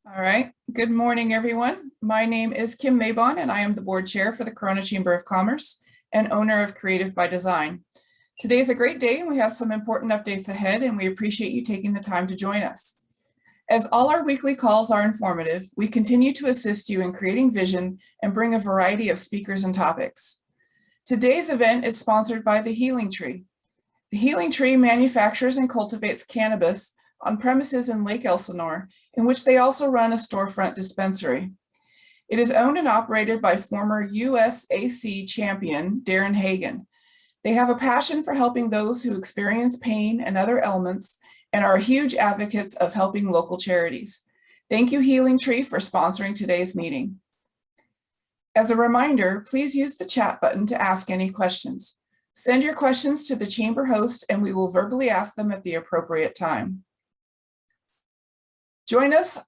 All right. Good morning, everyone. My name is Kim Maybon, and I am the board chair for the Corona Chamber of Commerce and owner of Creative by Design. Today is a great day, and we have some important updates ahead, and we appreciate you taking the time to join us. As all our weekly calls are informative, we continue to assist you in creating vision and bring a variety of speakers and topics. Today's event is sponsored by The Healing Tree. The Healing Tree manufactures and cultivates cannabis on premises in Lake Elsinore, in which they also run a storefront dispensary. It is owned and operated by former USAC champion Darren Hagen. They have a passion for helping those who experience pain and other ailments and are huge advocates of helping local charities. Thank you, Healing Tree, for sponsoring today's meeting. As a reminder, please use the chat button to ask any questions. Send your questions to the chamber host and we will verbally ask them at the appropriate time. Join us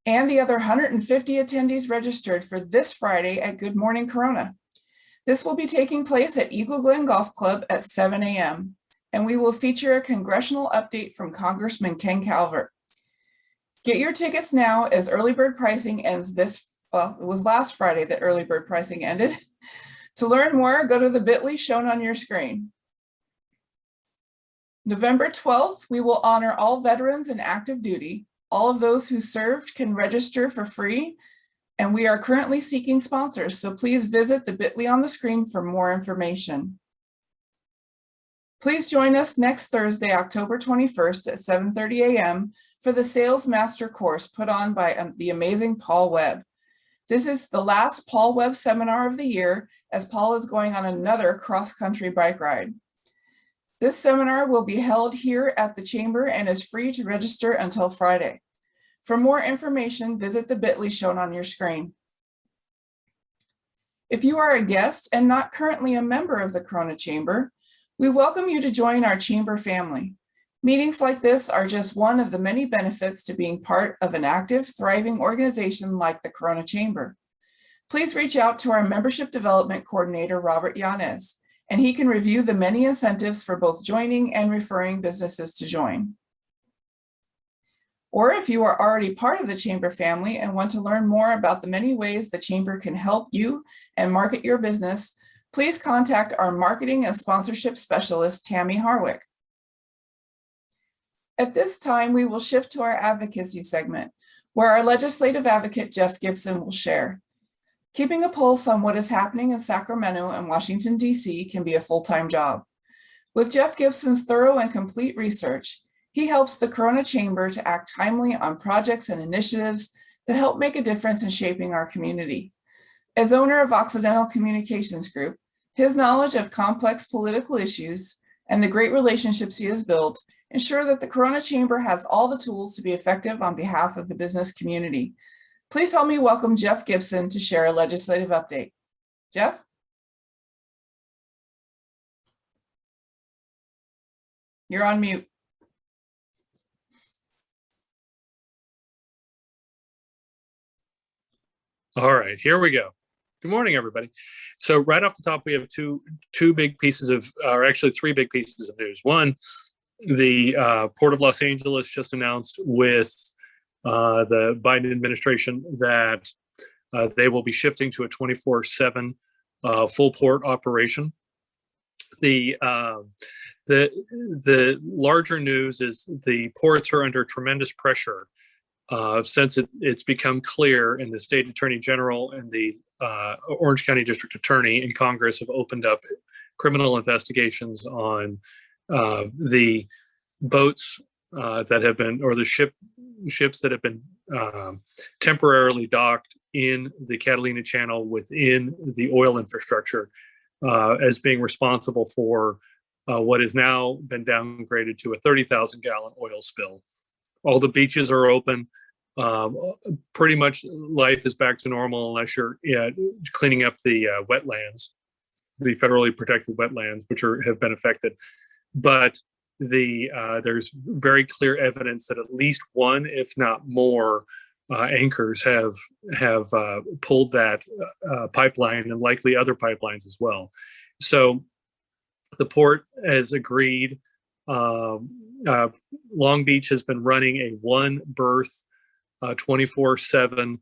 and the other 150 attendees registered for this Friday at Good Morning Corona. This will be taking place at Eagle Glen Golf Club at 7 a.m. and we will feature a congressional update from Congressman Ken Calvert. Get your tickets now as early bird pricing ends it was last Friday that early bird pricing ended. To learn more, go to the bit.ly shown on your screen. November 12th, we will honor all veterans in active duty. All of those who served can register for free, and we are currently seeking sponsors, so please visit the bit.ly on the screen for more information. Please join us next Thursday, October 21st at 7:30 a.m. for the Sales Master course put on by the amazing Paul Webb. This is the last Paul Webb seminar of the year, as Paul is going on another cross-country bike ride. This seminar will be held here at the chamber and is free to register until Friday. For more information, visit the bit.ly shown on your screen. If you are a guest and not currently a member of the Corona Chamber, we welcome you to join our chamber family. Meetings like this are just one of the many benefits to being part of an active, thriving organization like the Corona Chamber. Please reach out to our membership development coordinator, Robert Yanez, and he can review the many incentives for both joining and referring businesses to join. Or if you are already part of the chamber family and want to learn more about the many ways the chamber can help you and market your business, please contact our marketing and sponsorship specialist, Tammy Harwick. At this time, we will shift to our advocacy segment, where our legislative advocate, Jeff Gibson, will share. Keeping a pulse on what is happening in Sacramento and Washington, D.C. can be a full-time job. With Jeff Gibson's thorough and complete research, he helps the Corona Chamber to act timely on projects and initiatives that help make a difference in shaping our community. As owner of Occidental Communications Group, his knowledge of complex political issues and the great relationships he has built ensure that the Corona Chamber has all the tools to be effective on behalf of the business community. Please help me welcome Jeff Gibson to share a legislative update. Jeff? You're on mute. All right, here we go. Good morning, everybody. So right off the top, we have two big pieces of, or actually three big pieces of news. One, the Port of Los Angeles just announced with the Biden administration that they will be shifting to a 24/7 full port operation. The larger news is the ports are under tremendous pressure since it's become clear, and the state attorney general and the Orange County District Attorney in Congress have opened up criminal investigations on the boats that have been, or the ships that have been temporarily docked in the Catalina Channel within the oil infrastructure as being responsible for what has now been downgraded to a 30,000 gallon oil spill. All the beaches are open. Pretty much life is back to normal unless you're cleaning up the wetlands, the federally protected wetlands, which have been affected. But there's very clear evidence that at least one, if not more, anchors have pulled that pipeline, and likely other pipelines as well. So the port has agreed. Long Beach has been running a one berth 24/7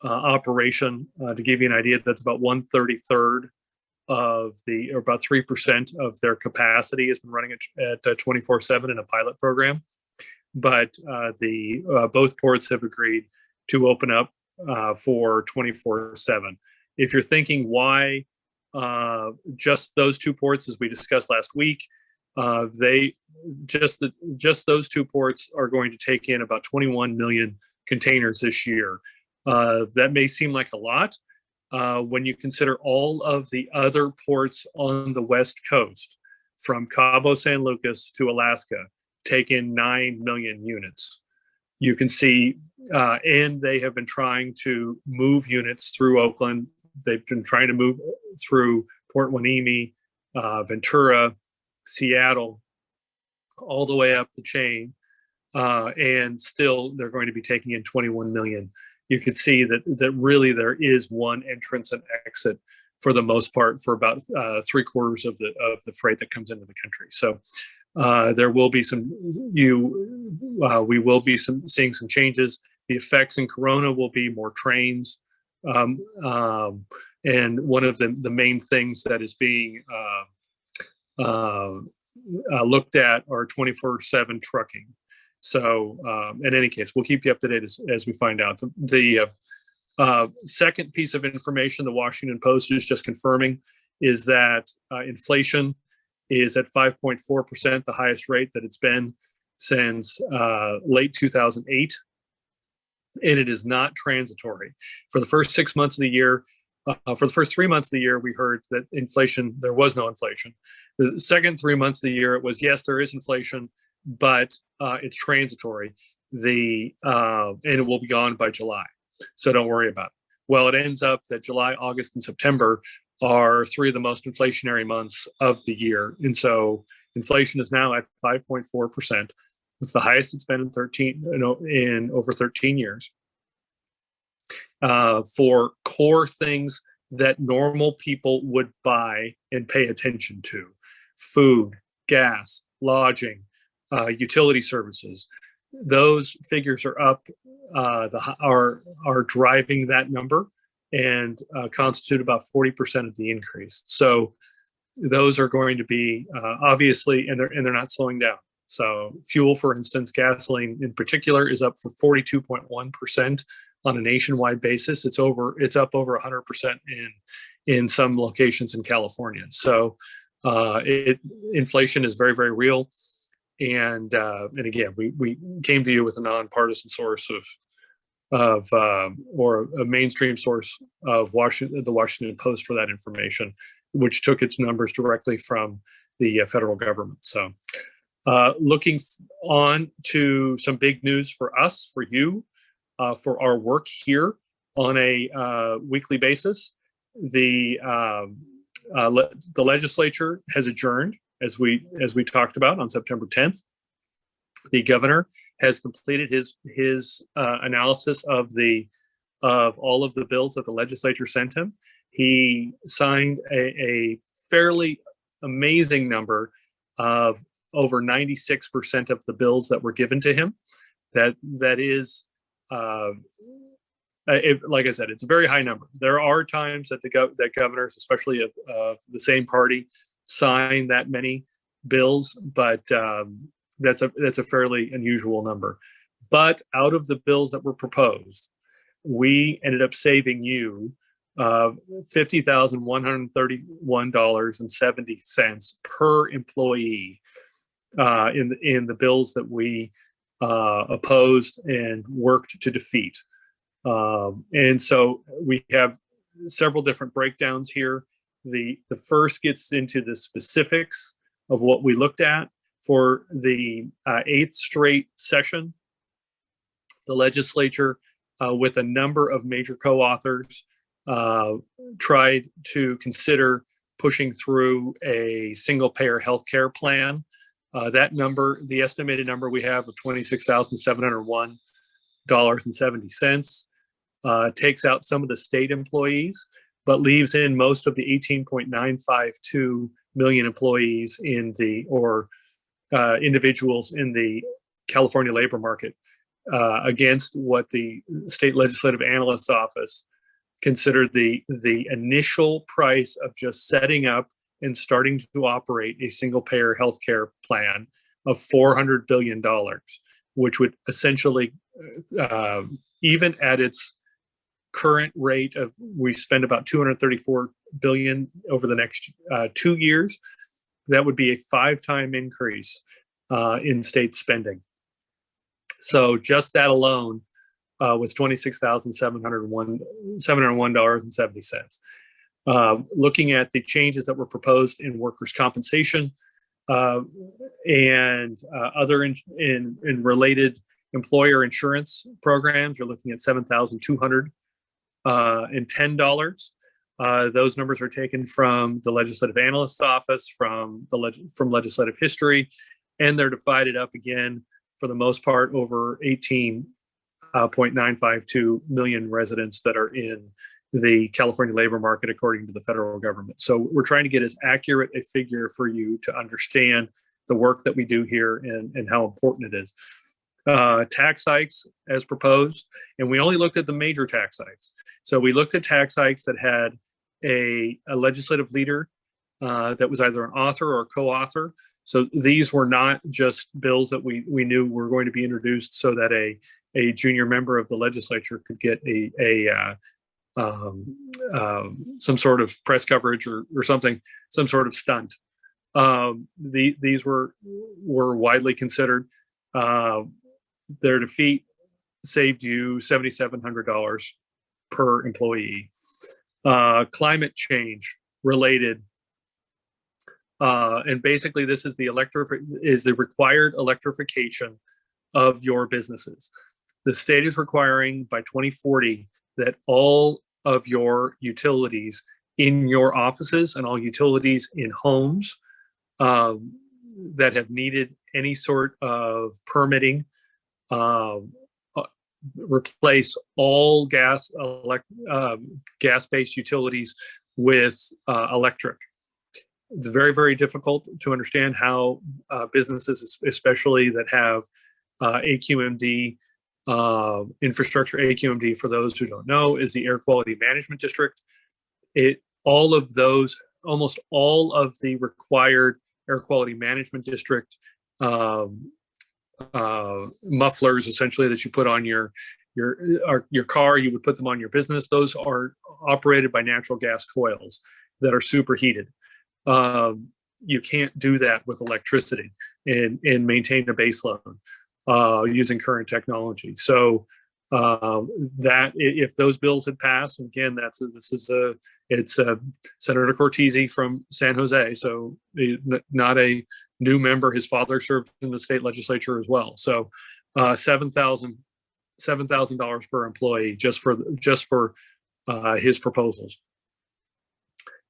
operation. To give you an idea, that's about 1/33 of the, or about 3% of their capacity has been running at 24/7 in a pilot program. But both ports have agreed to open up for 24/7. If you're thinking why just those two ports, as we discussed last week, just those two ports are going to take in about 21 million containers this year. That may seem like a lot when you consider all of the other ports on the West Coast, from Cabo San Lucas to Alaska, take in 9 million units. You can see, and they have been trying to move units through Oakland. They've been trying to move through Port Hueneme, Ventura, Seattle, all the way up the chain. And still, they're going to be taking in 21 million. You can see that really there is one entrance and exit for the most part for about 3/4 of the freight that comes into the country. So there will be we will be seeing some changes. The effects in Corona will be more trains. And one of the main things that is being looked at are 24/7 trucking. So in any case, we'll keep you up to date as we find out. The second piece of information the Washington Post is just confirming is that inflation is at 5.4%, the highest rate that it's been since late 2008. And it is not transitory. For the first 6 months of the year, for the first 3 months of the year, we heard that inflation, there was no inflation. The second 3 months of the year, it was, yes, there is inflation, but it's transitory. And it will be gone by July. So don't worry about it. Well, it ends up that July, August, and September are 3 of the most inflationary months of the year. And so inflation is now at 5.4%. It's the highest it's been in over 13 years. For core things that normal people would buy and pay attention to: food, gas, lodging, utility services. Those figures are up, are driving that number and constitute about 40% of the increase. So those are going to be obviously, and they're not slowing down. So fuel, for instance, gasoline in particular, is up for 42.1% on a nationwide basis. It's up over 100% in some locations in California. So inflation is very, very real. And again, we came to you with a nonpartisan source or a mainstream source of the Washington Post for that information, which took its numbers directly from the federal government. So looking on to some big news for us, for you, for our work here on a weekly basis. The legislature has adjourned, as we talked about, on September 10th. The governor has completed his analysis of all of the bills that the legislature sent him. He signed a fairly amazing number of over 96% of the bills that were given to him. That is, like I said, it's a very high number. There are times that that governors, especially of the same party, sign that many bills, but that's a fairly unusual number. But out of the bills that were proposed, we ended up saving you $50,131.70 per employee in the bills that we opposed and worked to defeat. And so we have several different breakdowns here. The first gets into the specifics of what we looked at. For the 8th straight session, the legislature, with a number of major co-authors, tried to consider pushing through a single-payer healthcare plan. That number, the estimated number we have of $26,701.70, takes out some of the state employees, but leaves in most of the 18.952 million employees individuals in the California labor market. against what the State Legislative Analyst's Office considered the initial price of just setting up and starting to operate a single payer healthcare plan of $400 billion, which would essentially, even at its current rate of, we spend about $234 billion over the next 2 years, that would be a 5-time increase in state spending. So just that alone was $26,701.70. Looking at the changes that were proposed in workers' compensation and other in related employer insurance programs, you're looking at $7,210. Those numbers are taken from the Legislative Analyst's Office, from Legislative History, and they're divided up again for the most part over 18.952 million residents that are in the California labor market, according to the federal government. So we're trying to get as accurate a figure for you to understand the work that we do here and how important it is. Tax hikes as proposed, and we only looked at the major tax hikes. So we looked at tax hikes that had a legislative leader that was either an author or a co-author. So these were not just bills that we knew were going to be introduced so that a junior member of the legislature could get some sort of press coverage or something, some sort of stunt. These were widely considered. Their defeat saved you $7,700 per employee. Climate change related, and basically this is the required electrification of your businesses. The state is requiring by 2040 that all of your utilities in your offices and all utilities in homes that have needed any sort of permitting replace all gas-based utilities with electric. It's very, very difficult to understand how businesses, especially that have AQMD infrastructure. AQMD, for those who don't know, is the Air Quality Management District. Almost all of the required Air Quality Management District mufflers, essentially, that you put on your car, you would put them on your business. Those are operated by natural gas coils that are superheated. You can't do that with electricity and maintain a base load using current technology. So that if those bills had passed, again, it's Senator Cortese from San Jose, so not a new member. His father served in the state legislature as well. So $7,000 per employee just for his proposals.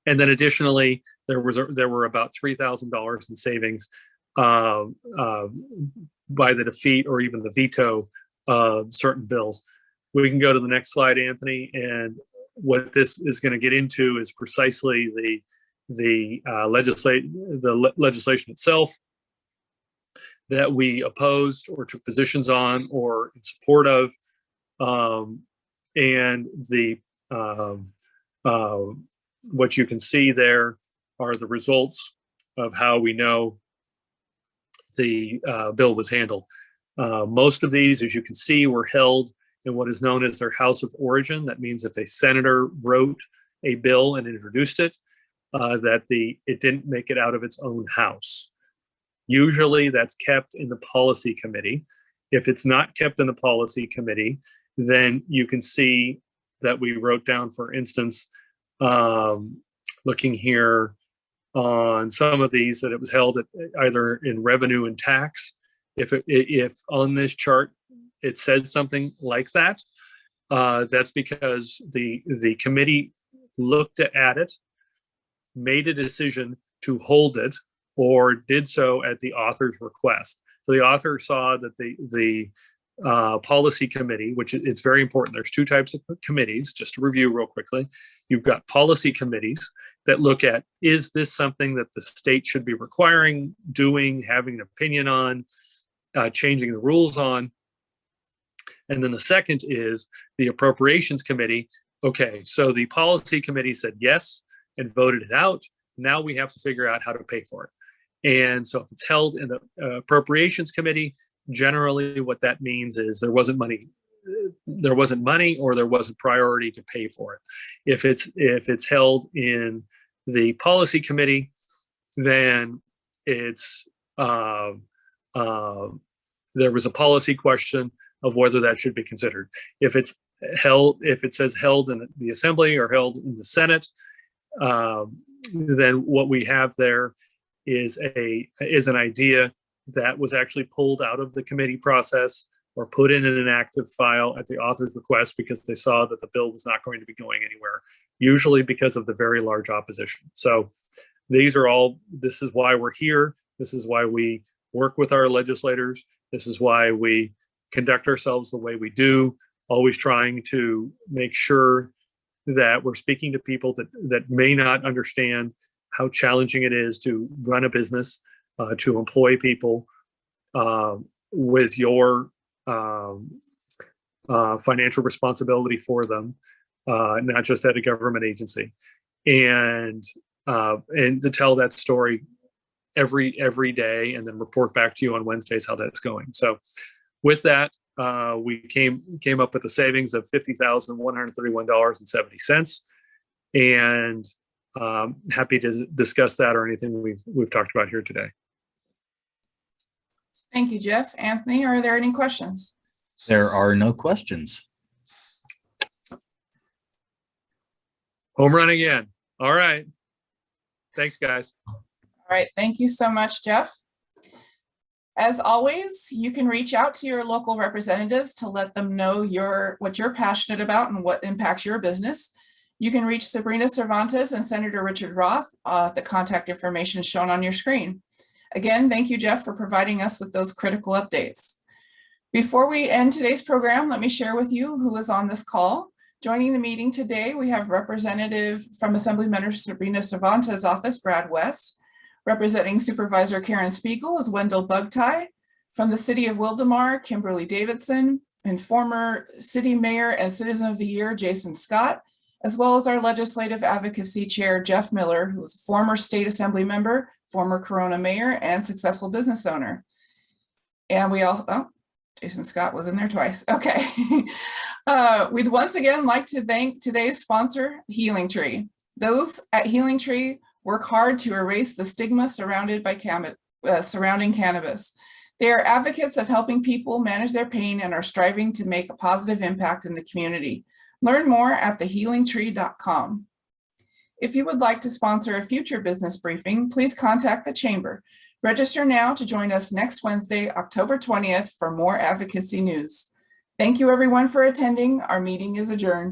And then additionally, there were about $3,000 in savings by the defeat or even the veto of certain bills. We can go to the next slide, Anthony, and what this is going to get into is precisely the legislation itself that we opposed or took positions on or in support of, and what you can see there are the results of how we know the bill was handled. Most of these, as you can see, were held in what is known as their house of origin. That means if a senator wrote a bill and introduced it, it didn't make it out of its own house. Usually that's kept in the policy committee. If it's not kept in the policy committee, then you can see that we wrote down, for instance, looking here on some of these, that it was held at either in revenue and tax. If on this chart it says something like that, that's because the committee looked at it, made a decision to hold it, or did so at the author's request. So the author saw that the policy committee, which it's very important. There's two types of committees, just to review real quickly. You've got policy committees that look at, is this something that the state should be requiring, doing, having an opinion on, changing the rules on? And then the second is the Appropriations Committee. Okay, so the Policy Committee said yes and voted it out. Now we have to figure out how to pay for it. And so if it's held in the Appropriations Committee, generally what that means is there wasn't money or there wasn't priority to pay for it. If it's held in the Policy Committee, then it's there was a policy question of whether that should be considered. If it says held in the Assembly or held in the Senate, then what we have there is an idea that was actually pulled out of the committee process or put in an active file at the author's request because they saw that the bill was not going to be going anywhere, usually because of the very large opposition. So this is why we're here. This is why we work with our legislators. This is why we conduct ourselves the way we do, always trying to make sure that we're speaking to people that may not understand how challenging it is to run a business, to employ people with your financial responsibility for them, not just at a government agency, and to tell that story every day, and then report back to you on Wednesdays how that's going. So, with that, we came up with a savings of $50,131.70, and happy to discuss that or anything we've talked about here today. Thank you, Jeff. Anthony, are there any questions? There are no questions. Home run again. All right. Thanks, guys. All right. Thank you so much, Jeff. As always, you can reach out to your local representatives to let them know what you're passionate about and what impacts your business. You can reach Sabrina Cervantes and Senator Richard Roth. The contact information is shown on your screen. Again, thank you, Jeff, for providing us with those critical updates. Before we end today's program, let me share with you who is on this call. Joining the meeting today, we have Representative from Assemblymember Sabrina Cervantes' office, Brad West. Representing Supervisor Karen Spiegel is Wendell Bugtie. From the City of Wildemar, Kimberly Davidson, and former City Mayor and Citizen of the Year, Jason Scott, as well as our Legislative Advocacy Chair, Jeff Miller, who is a former State Assembly member, former Corona Mayor, and successful business owner. And Jason Scott was in there twice. Okay. We'd once again like to thank today's sponsor, Healing Tree. Those at Healing Tree work hard to erase the stigma surrounding cannabis. They are advocates of helping people manage their pain and are striving to make a positive impact in the community. Learn more at thehealingtree.com. If you would like to sponsor a future business briefing, please contact the Chamber. Register now to join us next Wednesday, October 20th, for more advocacy news. Thank you, everyone, for attending. Our meeting is adjourned.